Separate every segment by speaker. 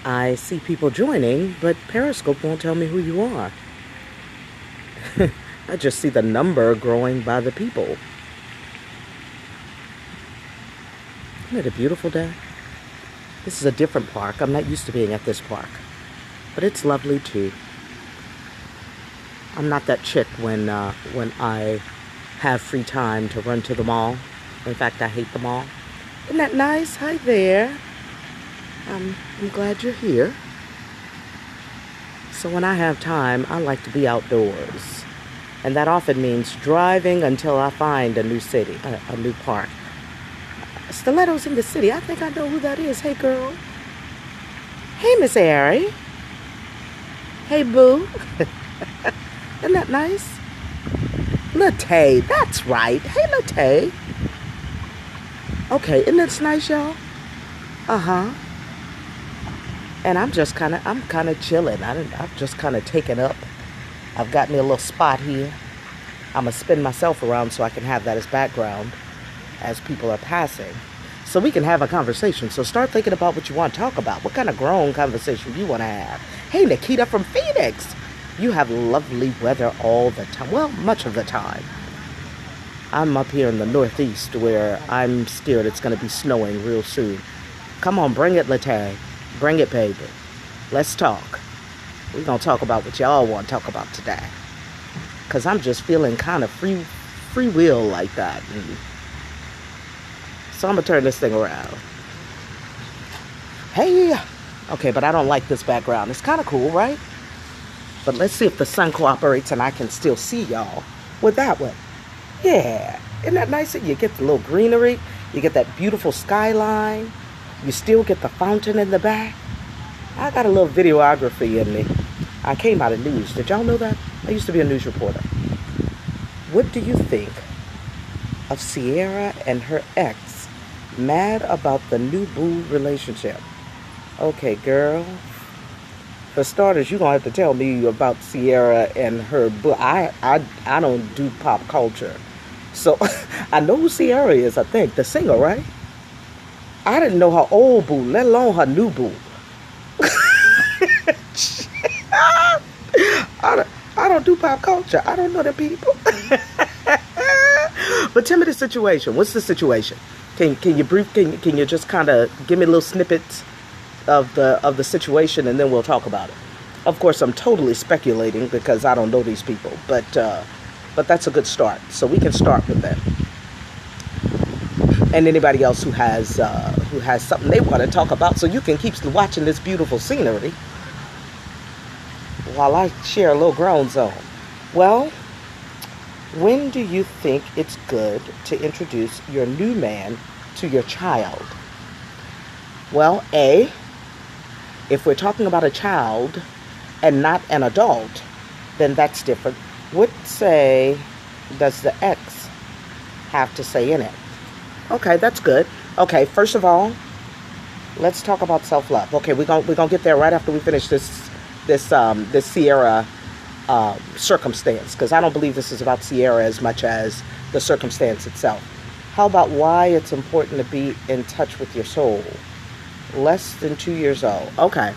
Speaker 1: I see people joining, but Periscope won't tell me who you are. I just see the number growing by the people. Isn't it a beautiful day? This is a different park. I'm not used to being at this park, but it's lovely too. I'm not that chick when I have free time to run to the mall. In fact, I hate the mall. Isn't that nice? Hi there. I'm glad you're here. So when I have time, I like to be outdoors. And that often means driving until I find a new city, a new park. Stilettos in the city. I think I know who that is. Hey, girl. Hey, Miss Ari. Hey, boo. Isn't that nice? Latte. That's right. Hey, Latte. Okay, isn't that nice, y'all? Uh-huh. And I'm kind of chilling. I've just kind of taken up. I've got me a little spot here. I'm going to spin myself around so I can have that as background as people are passing. So we can have a conversation. So start thinking about what you want to talk about. What kind of grown conversation you want to have. Hey, Nikita from Phoenix. You have lovely weather all the time. Well, much of the time. I'm up here in the Northeast where I'm scared it's going to be snowing real soon. Come on, bring it, Latte. Bring it, baby. Let's talk. We're going to talk about what y'all want to talk about today. Because I'm just feeling kind of free will like that. So I'm going to turn this thing around. Hey. Okay, but I don't like this background. It's kind of cool, right? But let's see if the sun cooperates and I can still see y'all with that one. Yeah. Isn't that nice? You get the little greenery. You get that beautiful skyline. You still get the fountain in the back. I got a little videography in me. I came out of news. Did y'all know that? I used to be a news reporter. What do you think of Ciara and her ex mad about the new boo relationship? Okay, girl. For starters, you're going to have to tell me about Ciara and her boo. I don't do pop culture. So, I know who Ciara is, I think. The singer, right? I didn't know her old boo, let alone her new boo. I don't do pop culture. I don't know the people. But tell me the situation. What's the situation? Can you brief? Can you just kind of give me little snippets of the situation, and then we'll talk about it. Of course, I'm totally speculating because I don't know these people, but that's a good start. So we can start with that. And anybody else who has something they want to talk about, so you can keep watching this beautiful scenery while I share a little grown zone. Well, when do you think it's good to introduce your new man to your child? Well, A, if we're talking about a child and not an adult, then that's different. What say does the ex have to say in it? Okay, that's good. Okay, first of all, let's talk about self-love. Okay, we're gonna get there right after we finish this Ciara circumstance, because I don't believe this is about Ciara as much as the circumstance itself. How about why it's important to be in touch with your soul? Less than 2 years old. Okay,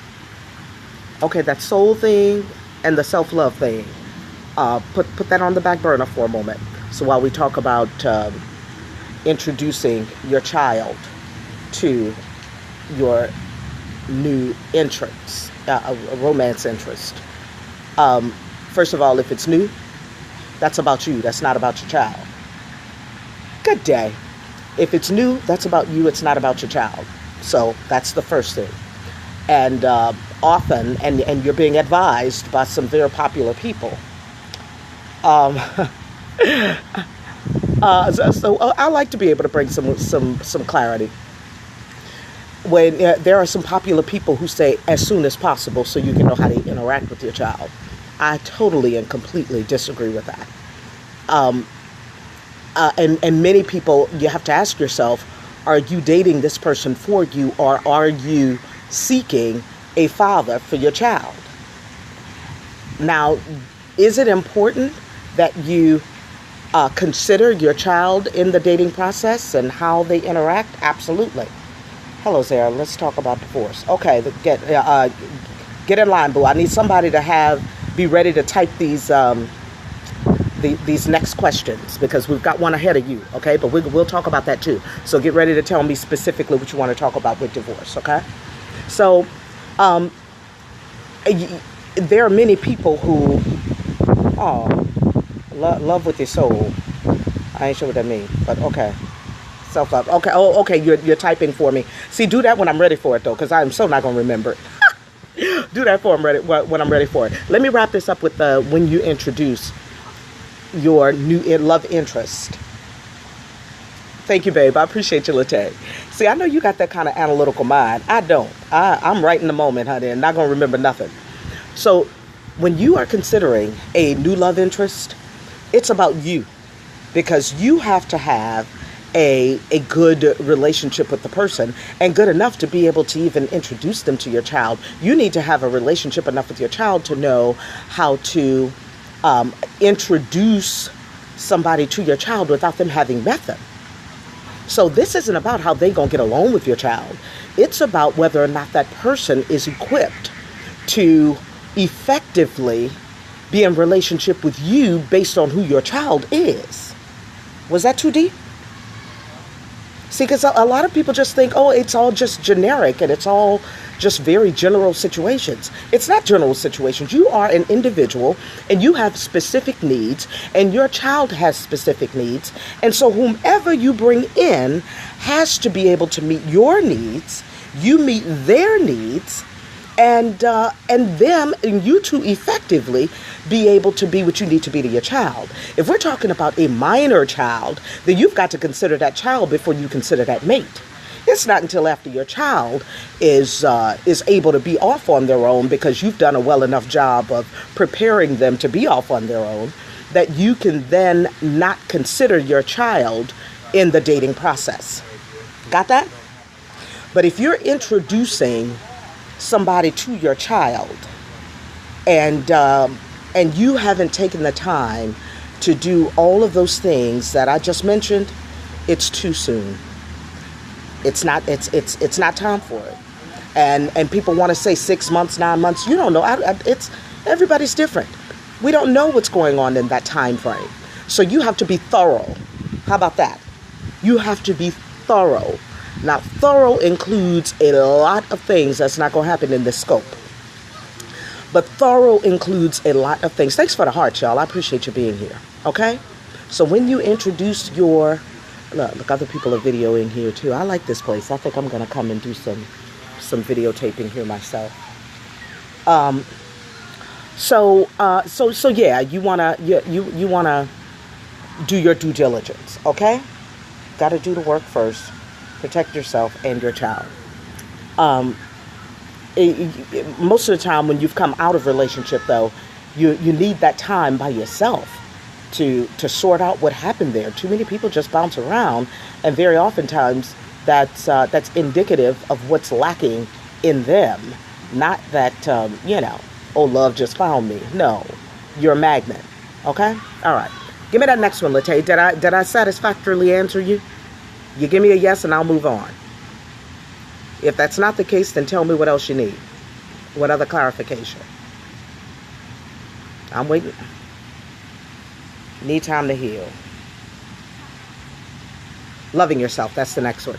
Speaker 1: that soul thing and the self-love thing. Put that on the back burner for a moment. So while we talk about introducing your child to your new interest, a romance interest. First of all, if it's new, that's about you. That's not about your child. Good day. If it's new, that's about you. It's not about your child. So that's the first thing. And often, and you're being advised by some very popular people. So I like to be able to bring some clarity. When there are some popular people who say as soon as possible so you can know how to interact with your child. I totally and completely disagree with that. And many people, you have to ask yourself, are you dating this person for you, or are you seeking a father for your child? Now, is it important that you consider your child in the dating process and how they interact? Absolutely. Hello, Zara. Let's talk about divorce. Okay, get in line, boo. I need somebody to be ready to type these next questions because we've got one ahead of you. Okay, but we'll talk about that too. So get ready to tell me specifically what you want to talk about with divorce. Okay, so there are many people who love with your soul. I ain't sure what that means, but okay. Self-love. Okay. Oh, okay. You're typing for me. See, do that when I'm ready for it, though, because I'm so not going to remember it. Do that when I'm ready for it. Let me wrap this up with when you introduce your new love interest. Thank you, babe. I appreciate you, Latte. See, I know you got that kind of analytical mind. I don't. I'm right in the moment, honey, and not going to remember nothing. So when you are considering a new love interest, it's about you, because you have to have a good relationship with the person, and good enough to be able to even introduce them to your child. You need to have a relationship enough with your child to know how to introduce somebody to your child without them having met them. So this isn't about how they gonna get along with your child. It's about whether or not that person is equipped to effectively be in relationship with you based on who your child is. Was that too deep? See, because a lot of people just think, oh, it's all just generic and it's all just very general situations. It's not general situations. You are an individual and you have specific needs, and your child has specific needs. And so whomever you bring in has to be able to meet your needs, you meet their needs, and you two effectively be able to be what you need to be to your child. If we're talking about a minor child, then you've got to consider that child before you consider that mate. It's not until after your child is able to be off on their own, because you've done a well enough job of preparing them to be off on their own, that you can then not consider your child in the dating process. Got that? But if you're introducing somebody to your child, and you haven't taken the time to do all of those things that I just mentioned, it's too soon. It's not time for it. And people want to say 6 months, 9 months. You don't know. It's everybody's different. We don't know what's going on in that time frame. So you have to be thorough. How about that? You have to be thorough. Now, thorough includes a lot of things that's not going to happen in this scope. But thorough includes a lot of things. Thanks for the heart, y'all. I appreciate you being here. Okay? So when you introduce your... Look, other people are videoing here, too. I like this place. I think I'm going to come and do some videotaping here myself. So yeah, you wanna do your due diligence, okay? Got to do the work first. Protect yourself and your child. Most of the time when you've come out of relationship, though, you need that time by yourself to sort out what happened there. Too many people just bounce around, and very oftentimes that's indicative of what's lacking in them. Not that oh, love just found me. No, you're a magnet. Okay, all right. Give me that next one, Latte. Did I satisfactorily answer you? You give me a yes and I'll move on. If that's not the case, then tell me what else you need. What other clarification? I'm waiting. Need time to heal. Loving yourself, that's the next one.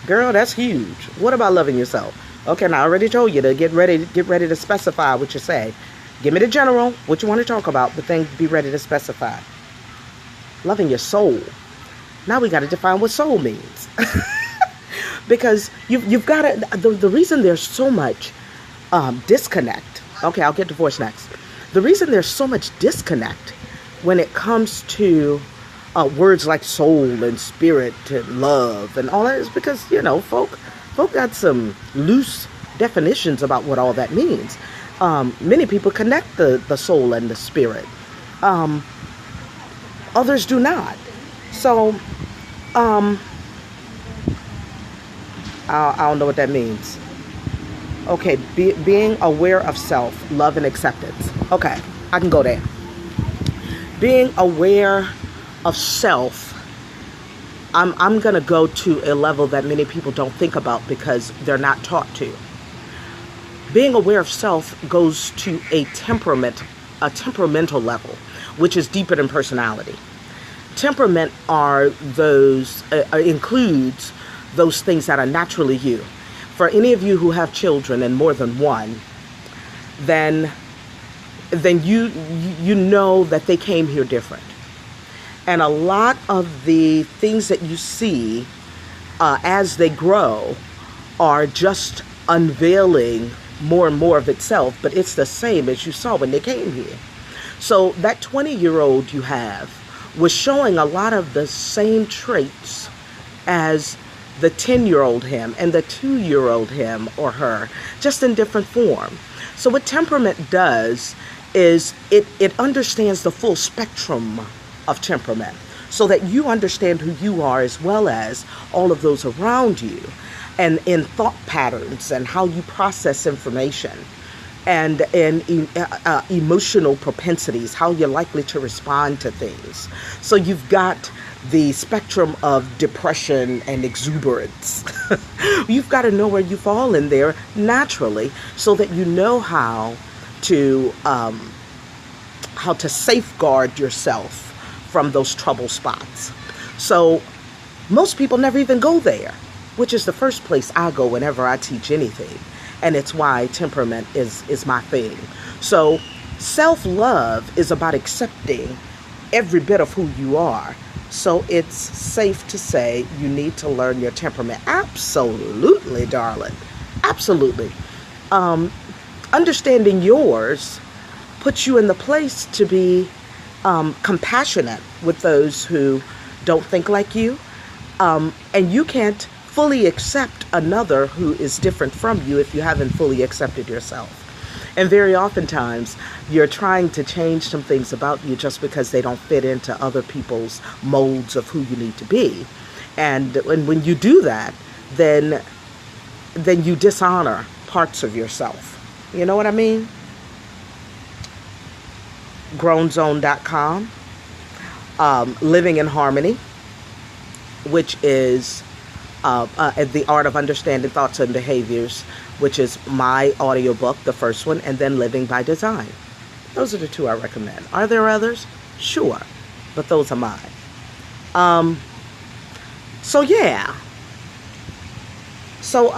Speaker 1: Girl, that's huge. What about loving yourself? Okay, now I already told you to get ready to specify what you say. Give me the general, what you want to talk about, but then be ready to specify. Loving your soul. Now we got to define what soul means. Because you've got to, the reason there's so much disconnect. Okay, I'll get divorced next. The reason there's so much disconnect when it comes to words like soul and spirit and love and all that is because, folk got some loose definitions about what all that means. Many people connect the soul and the spirit. Others do not. So, I don't know what that means. Okay, being aware of self, love, and acceptance. Okay, I can go there. Being aware of self I'm going to go to a level that many people don't think about because they're not taught to. Being aware of self goes to a temperamental level, which is deeper than personality. Temperament are those includes those things that are naturally you. For any of you who have children and more than one, then you know that they came here different. And a lot of the things that you see as they grow are just unveiling more and more of itself, but it's the same as you saw when they came here. So that 20-year-old you have was showing a lot of the same traits as the 10-year-old him and the 2-year-old him or her, just in different form. So what temperament does is it understands the full spectrum of temperament so that you understand who you are as well as all of those around you, and in thought patterns and how you process information, and emotional propensities, how you're likely to respond to things. So you've got the spectrum of depression and exuberance. You've got to know where you fall in there naturally so that you know how to safeguard yourself from those trouble spots. So most people never even go there, which is the first place I go whenever I teach anything. And it's why temperament is my thing. So self-love is about accepting every bit of who you are. So it's safe to say you need to learn your temperament. Absolutely, darling. Absolutely. Understanding yours puts you in the place to be compassionate with those who don't think like you. And you can't fully accept another who is different from you if you haven't fully accepted yourself. And very oftentimes you're trying to change some things about you just because they don't fit into other people's molds of who you need to be. And when you do that, then you dishonor parts of yourself. You know what I mean? GrownZone.com, Living in Harmony, which is The Art of Understanding Thoughts and Behaviors, which is my audiobook, the first one, and then Living by Design. Those are the two I recommend. Are there others? Sure, but those are mine. So yeah. So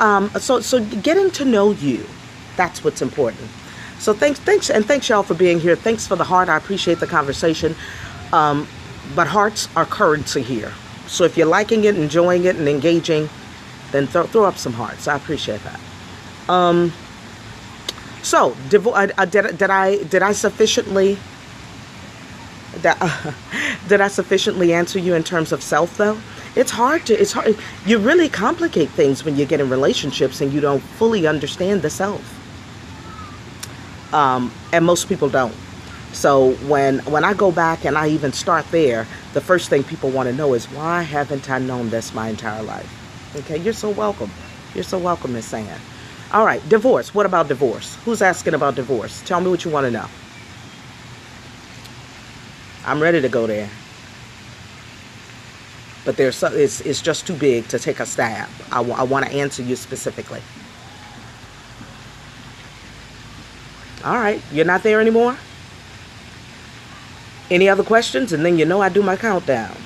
Speaker 1: getting to know you, that's what's important. So thanks y'all for being here. Thanks for the heart. I appreciate the conversation. But hearts are currency here. So if you're liking it, enjoying it, and engaging, then throw up some hearts. I appreciate that. So did I sufficiently answer you in terms of self though? It's hard. You really complicate things when you get in relationships and you don't fully understand the self. And most people don't. So when I go back and I even start there, the first thing people want to know is, why haven't I known this my entire life? Okay, you're so welcome. You're so welcome, Miss Ann. All right, divorce. What about divorce? Who's asking about divorce? Tell me what you want to know. I'm ready to go there. But it's just too big to take a stab. I want to answer you specifically. All right, you're not there anymore? Any other questions? And then you know I do my countdown.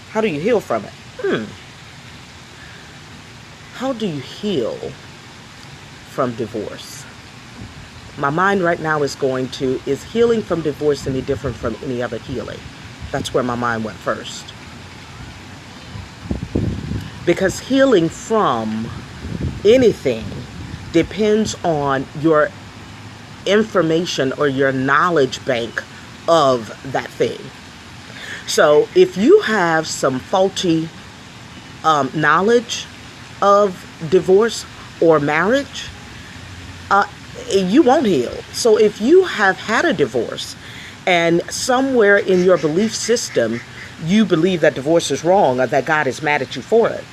Speaker 1: How do you heal from it? How do you heal from divorce? My mind right now is is healing from divorce any different from any other healing? That's where my mind went first. Because healing from anything depends on your information or your knowledge bank of that thing. So if you have some faulty knowledge of divorce or marriage, you won't heal. So if you have had a divorce and somewhere in your belief system you believe that divorce is wrong or that God is mad at you for it,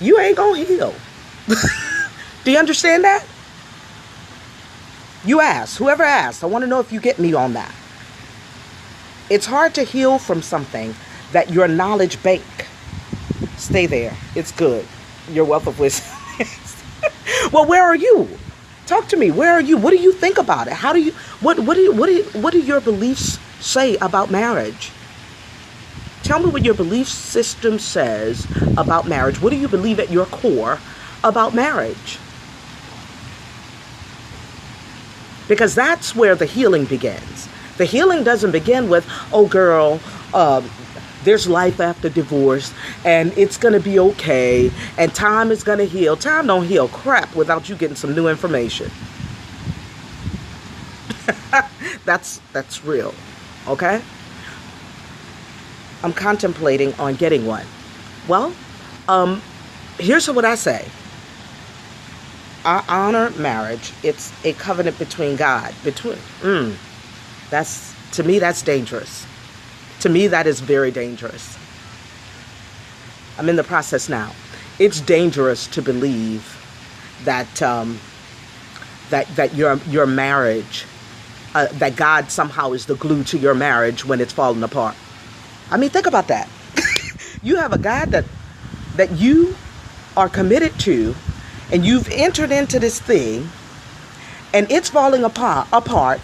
Speaker 1: you ain't gonna heal. Do you understand that? You asked, whoever asked, I want to know if you get me on that. It's hard to heal from something that your knowledge bank Stay there. It's good. Your wealth of wisdom. Well, where are you? Talk to me. Where are you? What do you think about it? How do you, what do your beliefs say about marriage? Tell me what your belief system says about marriage. What do you believe at your core about marriage? Because that's where the healing begins. The healing doesn't begin with, oh girl, there's life after divorce and it's going to be okay and time is going to heal. Time don't heal crap without you getting some new information. That's real. Okay? I'm contemplating on getting one. Well, here's what I say. I honor marriage. It's a covenant between God. That's, to me, that's dangerous. To me, that is very dangerous. I'm in the process now. It's dangerous to believe that that your marriage, that God somehow is the glue to your marriage when it's falling apart. I mean, think about that. You have a God that you are committed to, and you've entered into this thing, and it's falling apart.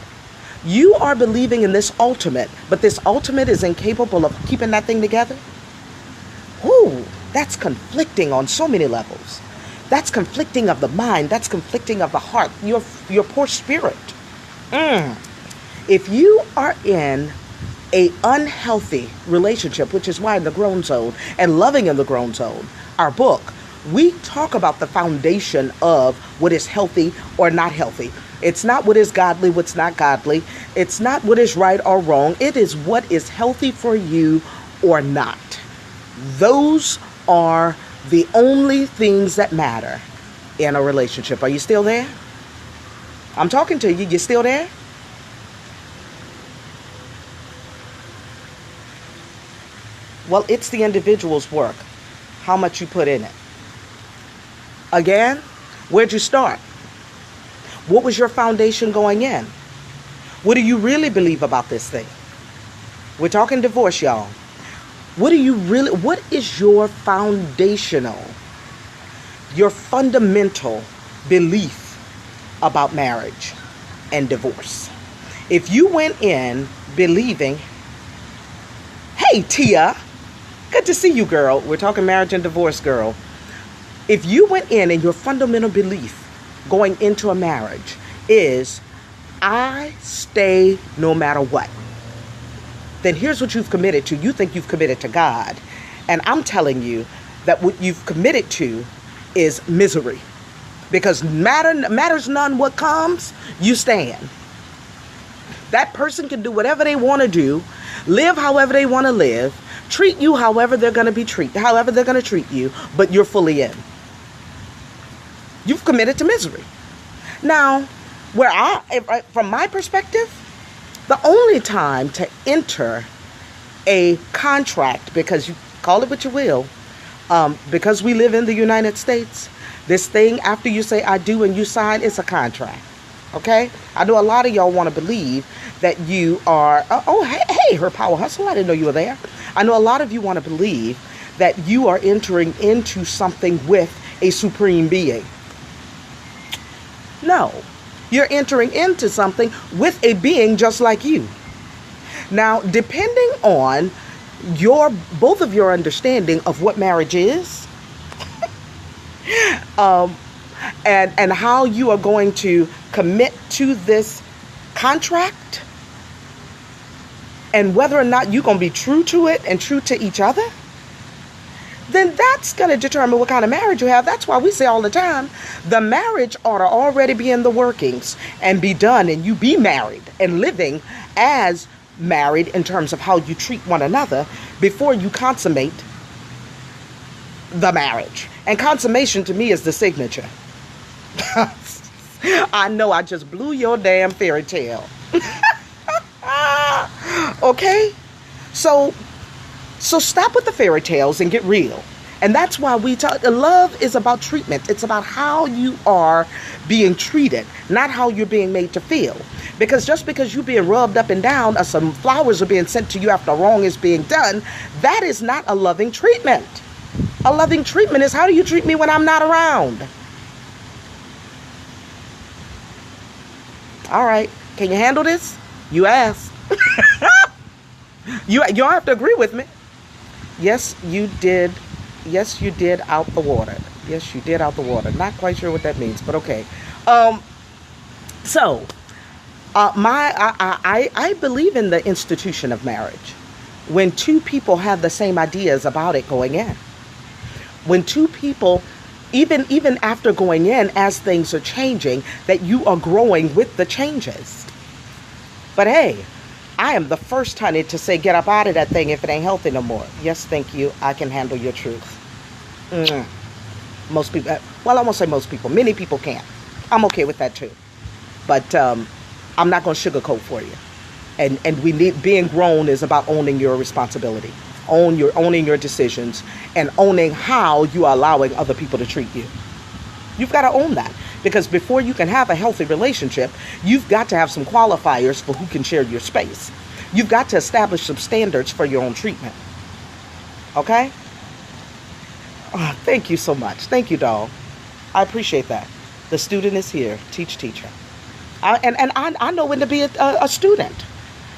Speaker 1: You are believing in this ultimate, but this ultimate is incapable of keeping that thing together. Ooh, that's conflicting on so many levels. That's conflicting of the mind. That's conflicting of the heart. Your poor spirit. If you are in a unhealthy relationship, which is why in the Grown Zone and Loving in the Grown Zone, our book, we talk about the foundation of what is healthy or not healthy. It's not what is godly, what's not godly. It's not what is right or wrong. It is what is healthy for you or not. Those are the only things that matter in a relationship. Are you still there? I'm talking to you. You still there? Well, it's the individual's work, how much you put in it. Again, where'd you start? What was your foundation going in? What do you really believe about this thing? We're talking divorce, y'all. What is your foundational, your fundamental belief about marriage and divorce? If you went in believing, hey, Tia, good to see you, girl. We're talking marriage and divorce, girl. If you went in and your fundamental belief going into a marriage is, I stay no matter what, then here's what you've committed to. You think you've committed to God. And I'm telling you that what you've committed to is misery. Because matters none what comes, you stand. That person can do whatever they want to do, live however they want to live, treat you however they're going to treat you, but you're fully in. You've committed to misery. Now, from my perspective, the only time to enter a contract, because you call it what you will, because we live in the United States, this thing after you say I do and you sign, it's a contract. Okay? I know a lot of y'all want to believe that you are, hey, her power hustle, I didn't know you were there. I know a lot of you want to believe that you are entering into something with a supreme being. No, you're entering into something with a being just like you. Now, depending on both of your understanding of what marriage is, and how you are going to commit to this contract, and whether or not you're going to be true to it and true to each other, then that's going to determine what kind of marriage you have. That's why we say all the time, the marriage ought to already be in the workings and be done, and you be married and living as married in terms of how you treat one another before you consummate the marriage. And consummation to me is the signature. I know I just blew your damn fairy tale. Okay? So stop with the fairy tales and get real. And that's why we talk. Love is about treatment. It's about how you are being treated, not how you're being made to feel. Because just because you're being rubbed up and down or some flowers are being sent to you after wrong is being done, that is not a loving treatment. A loving treatment is, how do you treat me when I'm not around? All right. Can you handle this? You asked. You don't have to agree with me. Yes, you did. Yes, you did out the water. Yes, you did out the water. Not quite sure what that means, but okay. I believe in the institution of marriage. When two people have the same ideas about it going in. When two people, even after going in, as things are changing, that you are growing with the changes. But hey, I am the first, honey, to say get up out of that thing if it ain't healthy no more. Yes, thank you. I can handle your truth. Most people, well, I won't say most people. Many people can't. I'm okay with that too. But I'm not going to sugarcoat for you. And we need, being grown is about owning your responsibility, owning your decisions, and owning how you are allowing other people to treat you. You've got to own that, because before you can have a healthy relationship, you've got to have some qualifiers for who can share your space. You've got to establish some standards for your own treatment. Okay? Oh, thank you so much. Thank you, doll. I appreciate that. The student is here. Teach teacher. I know when to be a student.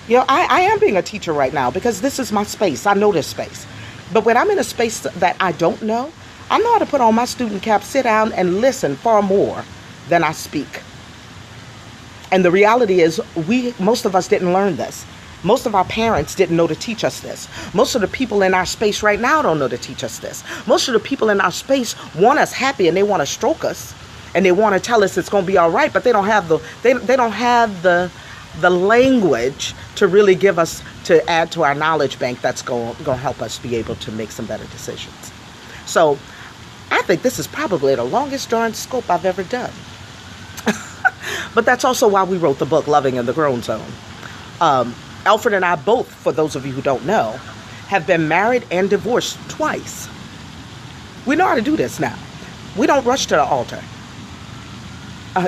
Speaker 1: You know, I am being a teacher right now because this is my space. I know this space. But when I'm in a space that I don't know, I know how to put on my student cap, sit down, and listen far more than I speak. And the reality is, most of us didn't learn this. Most of our parents didn't know to teach us this. Most of the people in our space right now don't know to teach us this. Most of the people in our space want us happy, and they want to stroke us, and they want to tell us it's going to be all right, but they don't have the language to really give us, to add to our knowledge bank that's going to help us be able to make some better decisions. So I think this is probably the longest darn scope I've ever done. But that's also why we wrote the book, Loving in the Grown Zone. Alfred and I both, for those of you who don't know, have been married and divorced twice. We know how to do this now. We don't rush to the altar.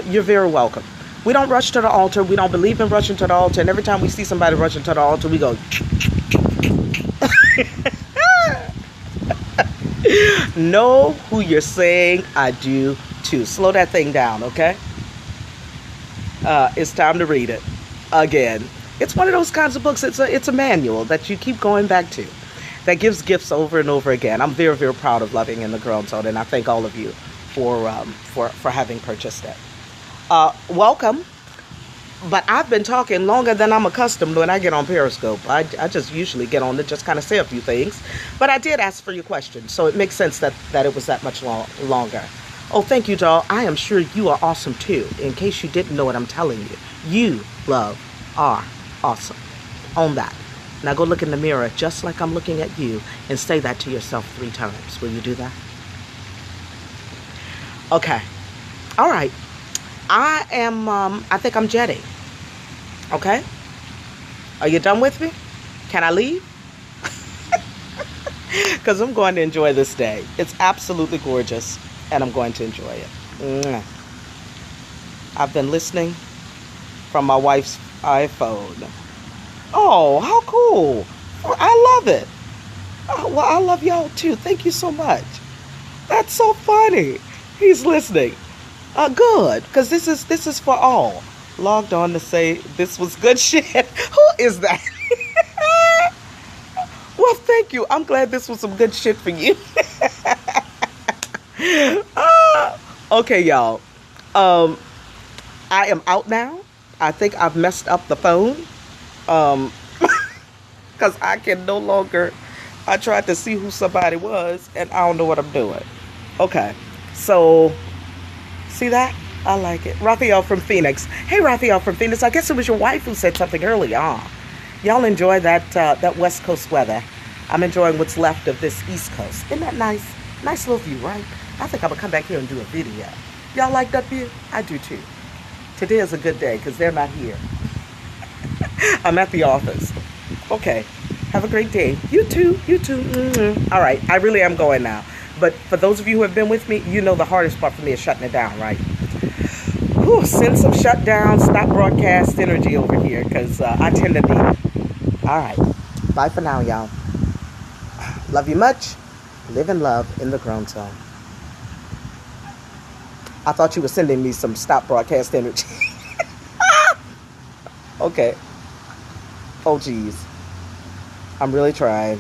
Speaker 1: You're very welcome. We don't rush to the altar. We don't believe in rushing to the altar. And every time we see somebody rushing to the altar, we go... Know who you're saying I do to. Slow that thing down, okay? It's time to read it again. It's one of those kinds of books. It's a manual that you keep going back to, that gives gifts over and over again. I'm very, very proud of Loving in the Grown Zone, and I thank all of you for having purchased it. Welcome. But I've been talking longer than I'm accustomed when I get on Periscope. I just usually get on to just kind of say a few things. But I did ask for your questions, so it makes sense that it was that much longer. Oh, thank you, doll. I am sure you are awesome, too. In case you didn't know what I'm telling you. You, love, are awesome. Own that. Now go look in the mirror just like I'm looking at you and say that to yourself 3 times. Will you do that? Okay. All right. I think I'm jetting. Okay? Are you done with me? Can I leave? Because I'm going to enjoy this day. It's absolutely gorgeous, and I'm going to enjoy it. Mwah. I've been listening from my wife's iPhone. Oh, how cool. I love it. Oh, well, I love y'all too. Thank you so much. That's so funny. He's listening. Good, because this is for all. Logged on to say this was good shit. Who is that? Well, thank you. I'm glad this was some good shit for you. Okay, y'all. I am out now. I think I've messed up the phone. Because I can no longer... I tried to see who somebody was, and I don't know what I'm doing. Okay, so... See that? I like it. Raphael from Phoenix. Hey, Raphael from Phoenix. I guess it was your wife who said something earlier. Y'all enjoy that West Coast weather. I'm enjoying what's left of this East Coast. Isn't that nice? Nice little view, right? I think I'm going to come back here and do a video. Y'all like that view? I do too. Today is a good day because they're not here. I'm at the office. Okay. Have a great day. You too. You too. Mm-hmm. All right. I really am going now. But for those of you who have been with me, you know the hardest part for me is shutting it down, right? Whew, send some shutdown, stop broadcast energy over here, because I tend to need it. All right. Bye for now, y'all. Love you much. Live in love in the grown zone. I thought you were sending me some stop broadcast energy. Okay. Oh, geez. I'm really trying.